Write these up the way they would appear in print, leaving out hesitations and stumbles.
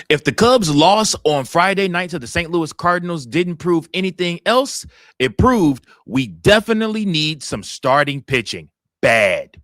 If the Cubs' loss on Friday night to the St. Louis Cardinals didn't prove anything else, it proved we definitely need some starting pitching. Bad.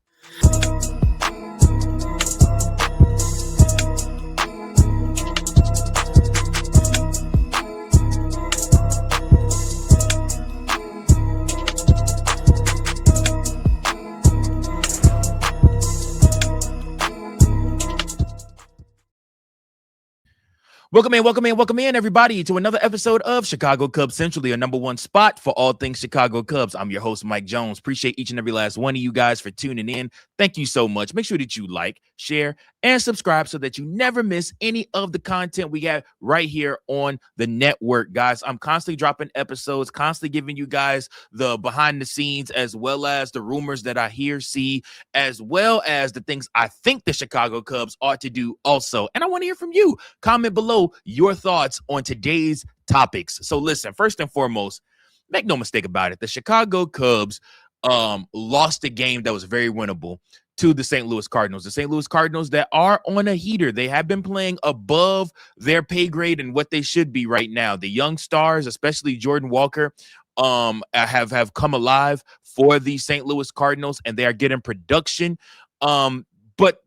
Welcome in, everybody, to another episode of Chicago Cubs Central, your number one spot for all things Chicago Cubs. I'm your host, Mike Jones. Appreciate each and every last one of you guys for tuning in. Thank you so much. Make sure that you like, share, and subscribe so that you never miss any of the content we have right here on the network, guys. I'm constantly dropping episodes, constantly giving you guys the behind the scenes, as well as the rumors that I hear, see, as well as the things I think the Chicago Cubs ought to do also. And I want to hear from you. Comment below your thoughts on today's topics. So listen, first and foremost, make no mistake about it. The Chicago Cubs lost a game that was very winnable to the St. Louis Cardinals. The St. Louis Cardinals that are on a heater. They have been playing above their pay grade and what they should be right now. The young stars, especially Jordan Walker, have come alive for the St. Louis Cardinals, and they are getting production. But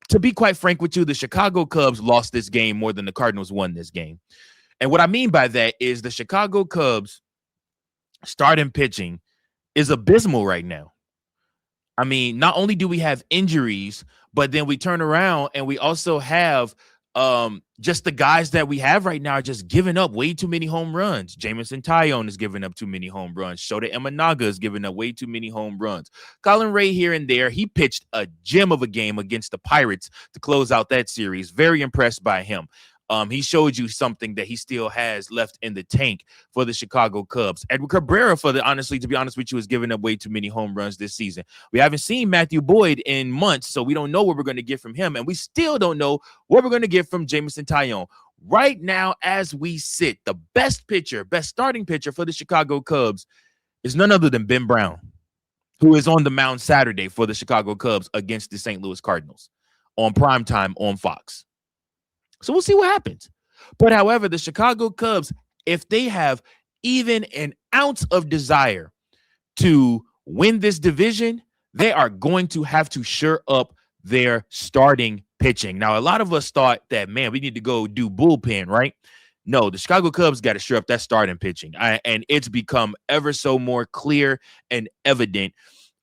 to be quite frank with you, the Chicago Cubs lost this game more than the Cardinals won this game. And what I mean by that is the Chicago Cubs starting pitching is abysmal right now. I mean, not only do we have injuries, but then we turn around and we also have just the guys that we have right now are just giving up way too many home runs. Jameson Taillon is giving up too many home runs. Shota Imanaga is giving up way too many home runs. Colin Ray here and there. He pitched a gem of a game against the Pirates to close out that series. Very impressed by him. He showed you something that he still has left in the tank for the Chicago Cubs. Edward Cabrera, to be honest with you, is giving up way too many home runs this season. We haven't seen Matthew Boyd in months, so we don't know what we're going to get from him, and we still don't know what we're going to get from Jameson Taillon. Right now, as we sit, the best starting pitcher for the Chicago Cubs is none other than Ben Brown, who is on the mound Saturday for the Chicago Cubs against the St. Louis Cardinals on primetime on Fox. So we'll see what happens. But however, the Chicago Cubs, if they have even an ounce of desire to win this division, they are going to have to shore up their starting pitching. Now, a lot of us thought that, man, we need to go do bullpen, right? No, the Chicago Cubs got to shore up that starting pitching. And it's become ever so more clear and evident.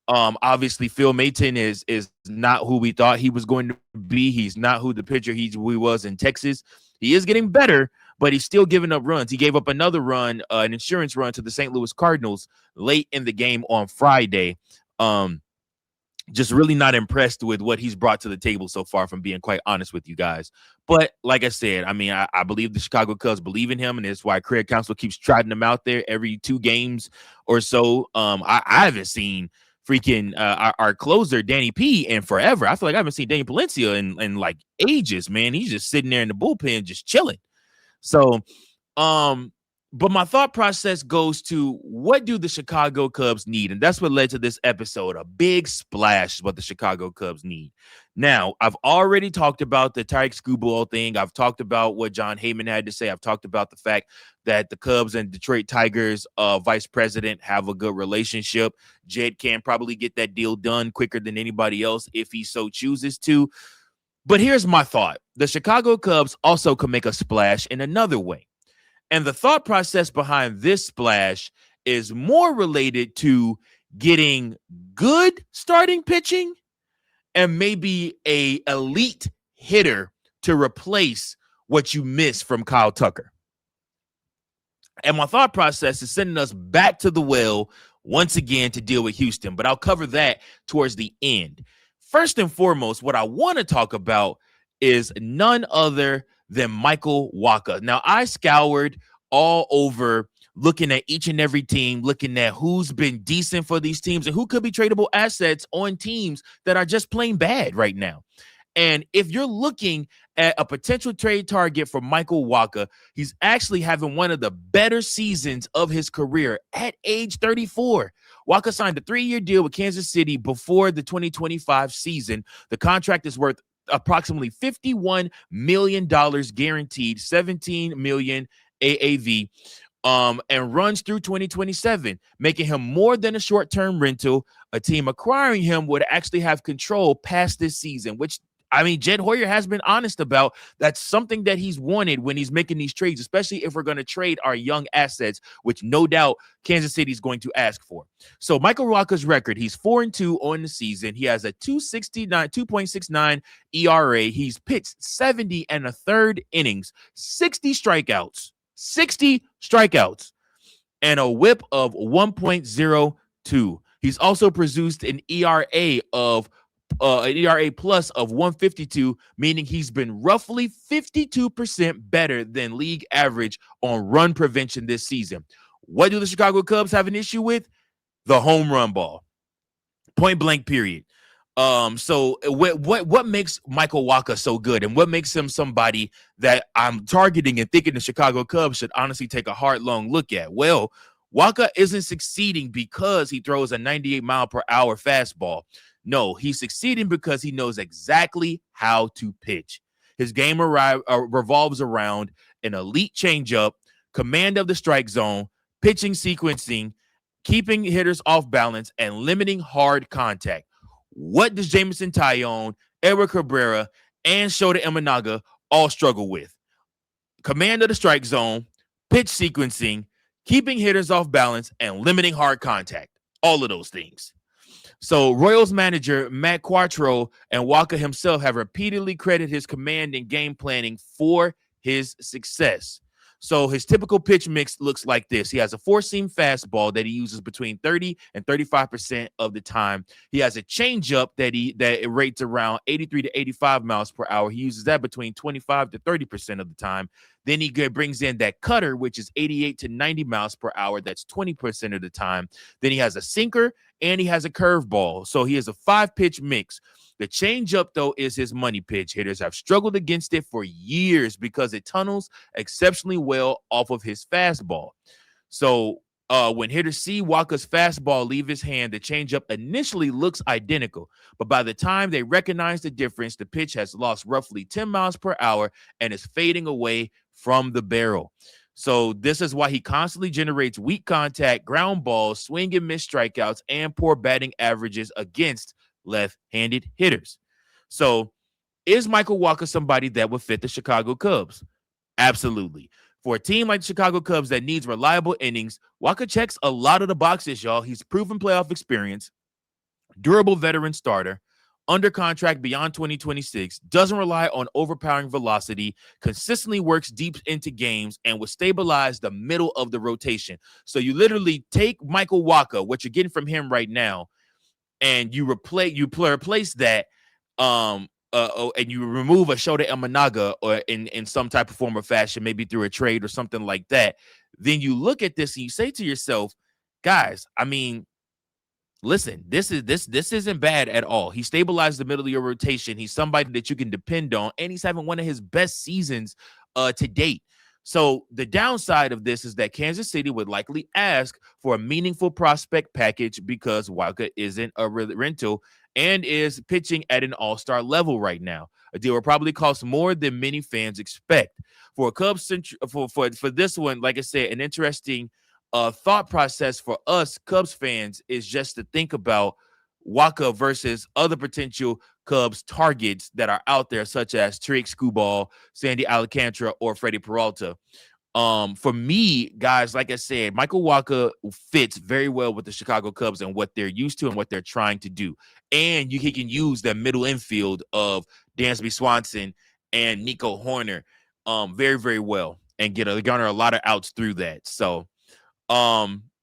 Obviously, Phil Maton is not who we thought he was going to be. He's not who the pitcher he was in Texas. He is getting better, but he's still giving up runs. He gave up another run, an insurance run to the St. Louis Cardinals late in the game on Friday. Just really not impressed with what he's brought to the table so far, from being quite honest with you guys. But like I said, I mean, I believe the Chicago Cubs believe in him, and that's why Craig Counsell keeps trotting him out there every 2 games or so. I haven't seen freaking our closer Danny P in forever. I feel like I haven't seen Danny Palencia in like ages, man. He's just sitting there in the bullpen just chilling. So but my thought process goes to, what do the Chicago Cubs need? And that's what led to this episode. A big splash is what the Chicago Cubs need. Now, I've already talked about the Tyreek Skubal thing. I've talked about what John Heyman had to say. I've talked about the fact that the Cubs and Detroit Tigers vice president have a good relationship. Jed can probably get that deal done quicker than anybody else if he so chooses to. But here's my thought. The Chicago Cubs also can make a splash in another way. And the thought process behind this splash is more related to getting good starting pitching and maybe a elite hitter to replace what you miss from Kyle Tucker. And my thought process is sending us back to the well once again to deal with Houston, but I'll cover that towards the end. First and foremost, what I want to talk about is none other than Michael Wacha. Now, I scoured all over, looking at each and every team, looking at who's been decent for these teams and who could be tradable assets on teams that are just plain bad right now. And if you're looking at a potential trade target for Michael Wacha, he's actually having one of the better seasons of his career at age 34. Wacha signed a 3-year deal with Kansas City before the 2025 season. The contract is worth approximately $51 million guaranteed, $17 million AAV, and runs through 2027, making him more than a short-term rental. A team acquiring him would actually have control past this season, which, I mean, Jed Hoyer has been honest about. That's something that he's wanted when he's making these trades, especially if we're going to trade our young assets, which no doubt Kansas City is going to ask for. So Michael Wacha's record, he's 4-2 on the season. He has a 2.69 ERA. He's pitched 70 and a third innings, 60 strikeouts, and a whip of 1.02. He's also produced an ERA plus of 152, meaning he's been roughly 52% better than league average on run prevention this season. What do the Chicago Cubs have an issue with? The home run ball. Point blank, period. So what makes Michael Wacha so good, and what makes him somebody that I'm targeting and thinking the Chicago Cubs should honestly take a hard, long look at? Well, Wacha isn't succeeding because he throws a 98 mile per hour fastball. No, he's succeeding because he knows exactly how to pitch. His game revolves around an elite changeup, command of the strike zone, pitching sequencing, keeping hitters off balance, and limiting hard contact. What does Jameson Taillon, Edward Cabrera, and Shota Imanaga all struggle with? Command of the strike zone, pitch sequencing, keeping hitters off balance, and limiting hard contact. All of those things. So Royals manager Matt Quattro and Wacha himself have repeatedly credited his command and game planning for his success. So his typical pitch mix looks like this. He has a four-seam fastball that he uses between 30 and 35% of the time. He has a changeup that it rates around 83 to 85 miles per hour. He uses that between 25 to 30% of the time. Then he brings in that cutter, which is 88 to 90 miles per hour. That's 20% of the time. Then he has a sinker and he has a curveball. So he has a 5-pitch mix. The changeup, though, is his money pitch. Hitters have struggled against it for years because it tunnels exceptionally well off of his fastball. So when hitters see Wacha's fastball leave his hand, the changeup initially looks identical. But by the time they recognize the difference, the pitch has lost roughly 10 miles per hour and is fading away from the barrel. So this is why he constantly generates weak contact, ground balls, swing and miss strikeouts, and poor batting averages against left-handed hitters. So is Michael Wacha somebody that would fit the Chicago Cubs? Absolutely. For a team like the Chicago Cubs that needs reliable innings, Wacha checks a lot of the boxes, y'all. He's proven playoff experience, durable veteran starter, under contract beyond 2026, doesn't rely on overpowering velocity, consistently works deep into games, and will stabilize the middle of the rotation. So you literally take Michael Wacha, what you're getting from him right now, and you replace that, and you remove a Shota Imanaga or in some type of form or fashion, maybe through a trade or something like that. Then you look at this and you say to yourself, guys, I mean, listen, this isn't bad at all. He stabilized the middle of your rotation. He's somebody that you can depend on, and he's having one of his best seasons to date. So the downside of this is that Kansas City would likely ask for a meaningful prospect package because Wacha isn't a rental and is pitching at an all-star level right now. A deal will probably cost more than many fans expect. For a Cubs, for this one, like I said, an interesting thought process for us Cubs fans is just to think about Wacha versus other potential Cubs targets that are out there, such as Trick Skubal, Sandy Alcántara, or Freddie Peralta. For me, guys, like I said, Michael Wacha fits very well with the Chicago Cubs and what they're used to and what they're trying to do. And he can use that middle infield of Dansby Swanson and Nico Horner very, very well and garner a lot of outs through that. So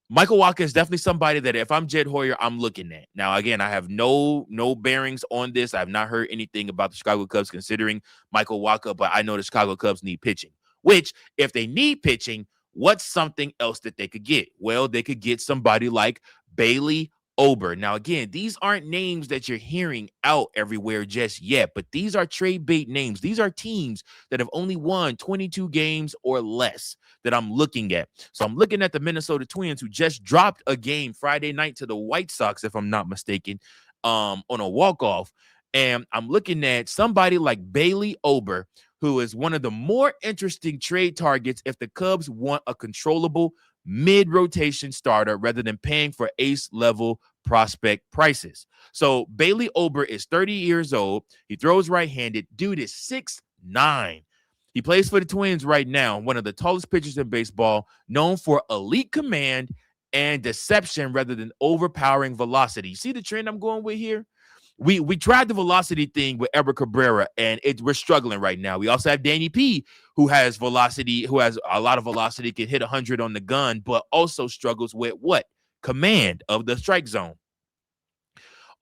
Michael Wacha is definitely somebody that if I'm Jed Hoyer, I'm looking at. Now, again, I have no bearings on this. I have not heard anything about the Chicago Cubs considering Michael Wacha, but I know the Chicago Cubs need pitching, which if they need pitching, what's something else that they could get? Well, they could get somebody like Bailey Ober. Now, again, these aren't names that you're hearing out everywhere just yet, but these are trade bait names. These are teams that have only won 22 games or less that I'm looking at. So I'm looking at the Minnesota Twins, who just dropped a game Friday night to the White Sox, if I'm not mistaken, on a walk-off. And I'm looking at somebody like Bailey Ober, who is one of the more interesting trade targets if the Cubs want a controllable mid-rotation starter rather than paying for ace-level prospect prices. So Bailey Ober is 30 years old. He throws right-handed. Dude is 6'9". He plays for the Twins right now, one of the tallest pitchers in baseball, known for elite command and deception rather than overpowering velocity. You see the trend I'm going with here? We tried the velocity thing with Eric Cabrera, and we're struggling right now. We also have Danny P, who has velocity, who has a lot of velocity, can hit 100 on the gun, but also struggles with what? Command of the strike zone.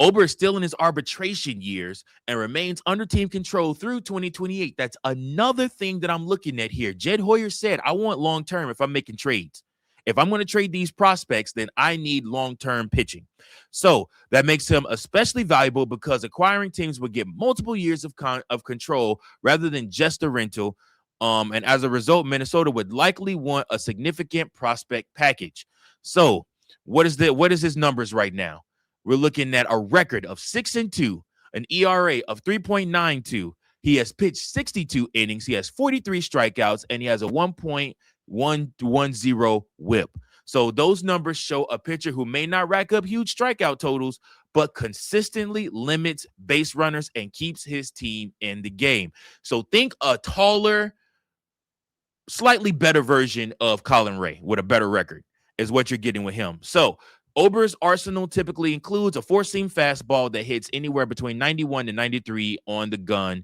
Ober is still in his arbitration years and remains under team control through 2028. That's another thing that I'm looking at here. Jed Hoyer said, I want long-term if I'm making trades. If I'm going to trade these prospects, then I need long-term pitching. So that makes him especially valuable because acquiring teams would get multiple years of control rather than just a rental. And as a result, Minnesota would likely want a significant prospect package. So what is his numbers right now? We're looking at a record of 6-2, an ERA of 3.92. He has pitched 62 innings. He has 43 strikeouts, and he has a 1.110 whip. So those numbers show a pitcher who may not rack up huge strikeout totals, but consistently limits base runners and keeps his team in the game. So think a taller, slightly better version of Colin Ray with a better record is what you're getting with him. So Ober's arsenal typically includes a four-seam fastball that hits anywhere between 91 to 93 on the gun.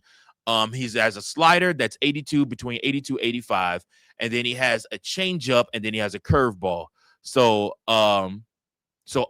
He has a slider that's 82, between 82 85, and then he has a changeup, and then he has a curveball. So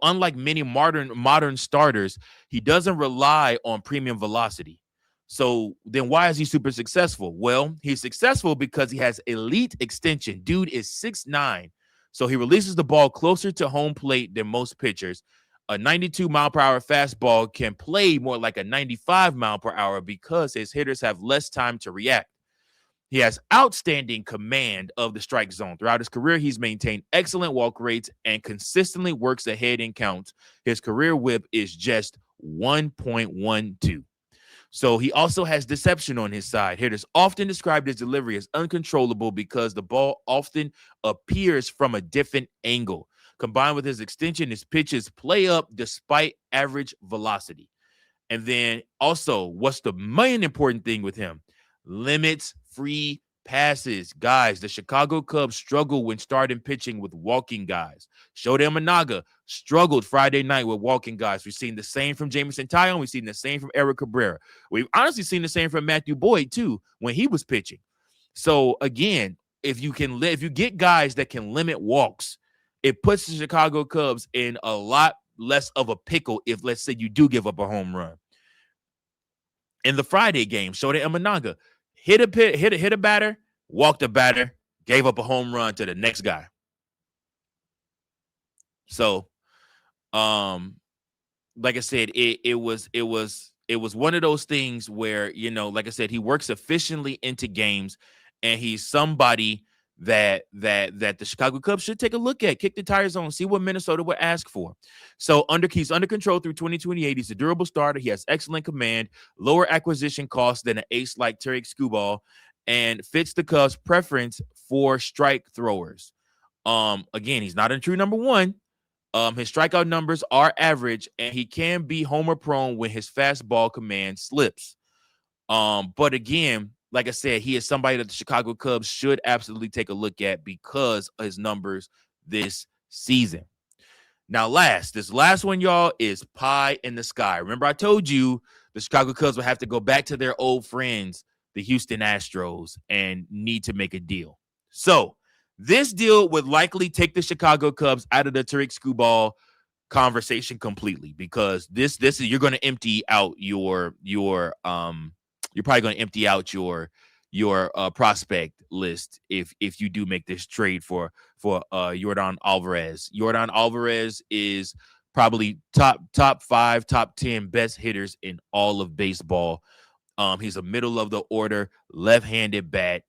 unlike many modern starters, he doesn't rely on premium velocity. So then why is he super successful? Well, he's successful because he has elite extension. Dude is 6'9". So he releases the ball closer to home plate than most pitchers. A 92-mile-per-hour fastball can play more like a 95-mile-per-hour because his hitters have less time to react. He has outstanding command of the strike zone. Throughout his career, he's maintained excellent walk rates and consistently works ahead in counts. His career whip is just 1.12. So he also has deception on his side. Hitters often describe his delivery as uncontrollable because the ball often appears from a different angle. Combined with his extension, his pitches play up despite average velocity. And then also, what's the main important thing with him? Limits free passes. Guys, the Chicago Cubs struggle when starting pitching with walking guys. Shohei Ohtani struggled Friday night with walking guys. We've seen the same from Jameson Taillon. We've seen the same from Eric Cabrera. We've honestly seen the same from Matthew Boyd, too, when he was pitching. So, again, if you get guys that can limit walks, it puts the Chicago Cubs in a lot less of a pickle if, let's say, you do give up a home run. In the Friday game, Shohei Ohtani hit a batter, walked a batter, gave up a home run to the next guy. So, like I said, it was one of those things where, like I said, he works efficiently into games, and he's somebody that the Chicago Cubs should take a look at, kick the tires on, see what Minnesota would ask for. So he's under control through 2028. He's a durable starter. He has excellent command, lower acquisition costs than an ace like Tarik Skubal, and fits the Cubs' preference for strike throwers. Again, he's not a true number one. His strikeout numbers are average, and he can be homer prone when his fastball command slips. But again, like I said, he is somebody that the Chicago Cubs should absolutely take a look at because of his numbers this season. Now, this last one, y'all, is pie in the sky. Remember, I told you the Chicago Cubs will have to go back to their old friends, the Houston Astros, and need to make a deal. So this deal would likely take the Chicago Cubs out of the Tarik Skubal conversation completely, because this is, you're going to empty out you're probably going to empty out your prospect list if you do make this trade for Yordan Alvarez. Yordan Alvarez is probably top 5, top 10 best hitters in all of baseball. He's a middle of the order left-handed bat.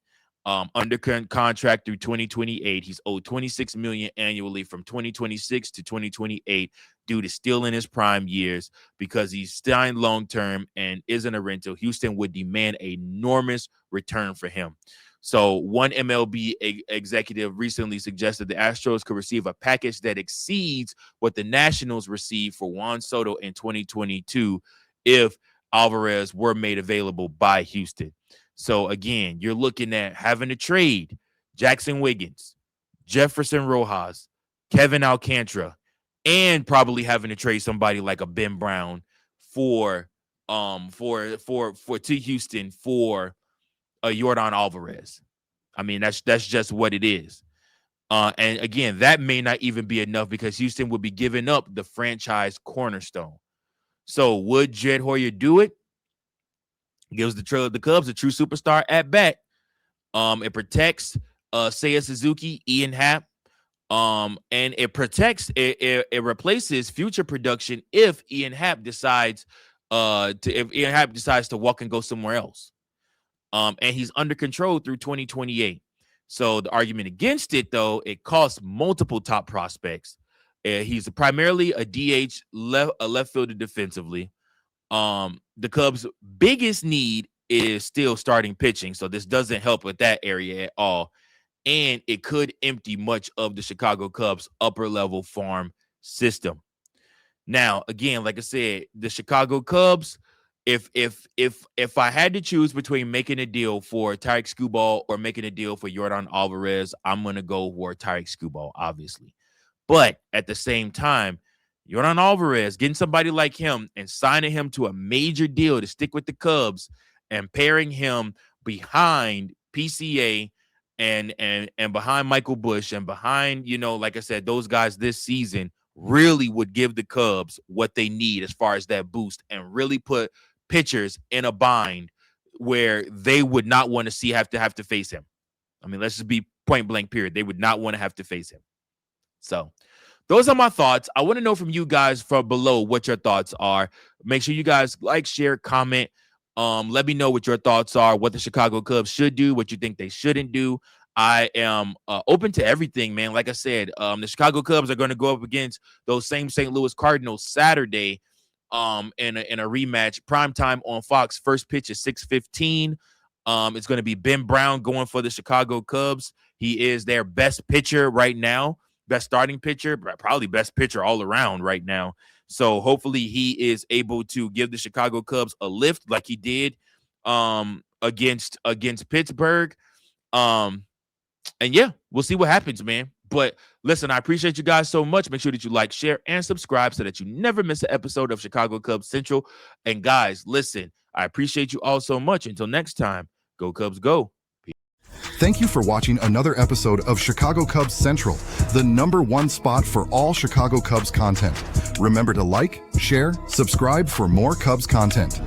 under current contract through 2028. He's owed $26 million annually from 2026 to 2028 due to still in his prime years. Because he's signed long term and isn't a rental, Houston would demand an enormous return for him. So one MLB executive recently suggested the Astros could receive a package that exceeds what the Nationals received for Juan Soto in 2022 if Alvarez were made available by Houston. So again, you're looking at having to trade Jackson Wiggins, Jefferson Rojas, Kevin Alcántara, and probably having to trade somebody like a Ben Brown to Houston for a Yordan Alvarez. I mean, that's just what it is. And again, that may not even be enough because Houston would be giving up the franchise cornerstone. So would Jed Hoyer do it? Gives the Cubs a true superstar at bat. It protects Seiya Suzuki, Ian Happ, and it protects it replaces future production if Ian Happ decides to walk and go somewhere else. And he's under control through 2028. So the argument against it, though, it costs multiple top prospects. He's primarily a DH, left fielder defensively. The Cubs' biggest need is still starting pitching, so this doesn't help with that area at all. And it could empty much of the Chicago Cubs' upper level farm system. Now, again, like I said, the Chicago Cubs, if I had to choose between making a deal for Tarik Skubal or making a deal for Yordan Alvarez, I'm going to go for Tarik Skubal, obviously. But at the same time, Yordan Alvarez, getting somebody like him and signing him to a major deal to stick with the Cubs and pairing him behind PCA and behind Michael Busch and behind, like I said, those guys this season really would give the Cubs what they need as far as that boost and really put pitchers in a bind where they would not want to see have to face him. I mean, let's just be point blank period. They would not want to have to face him. So those are my thoughts. I want to know from you guys from below what your thoughts are. Make sure you guys like, share, comment. Let me know what your thoughts are, what the Chicago Cubs should do, what you think they shouldn't do. I am open to everything, man. Like I said, the Chicago Cubs are going to go up against those same St. Louis Cardinals Saturday in a rematch. Primetime on Fox. First pitch is 6:15. It's going to be Ben Brown going for the Chicago Cubs. He is their best pitcher right now. Best starting pitcher, probably best pitcher all around right now. So hopefully he is able to give the Chicago Cubs a lift like he did against Pittsburgh. And yeah, we'll see what happens, man. But listen, I appreciate you guys so much. Make sure that you like, share, and subscribe so that you never miss an episode of Chicago Cubs Central. And guys, listen, I appreciate you all so much. Until next time, go Cubs, go. Thank you for watching another episode of Chicago Cubs Central, the #1 spot for all Chicago Cubs content. Remember to like, share, subscribe for more Cubs content.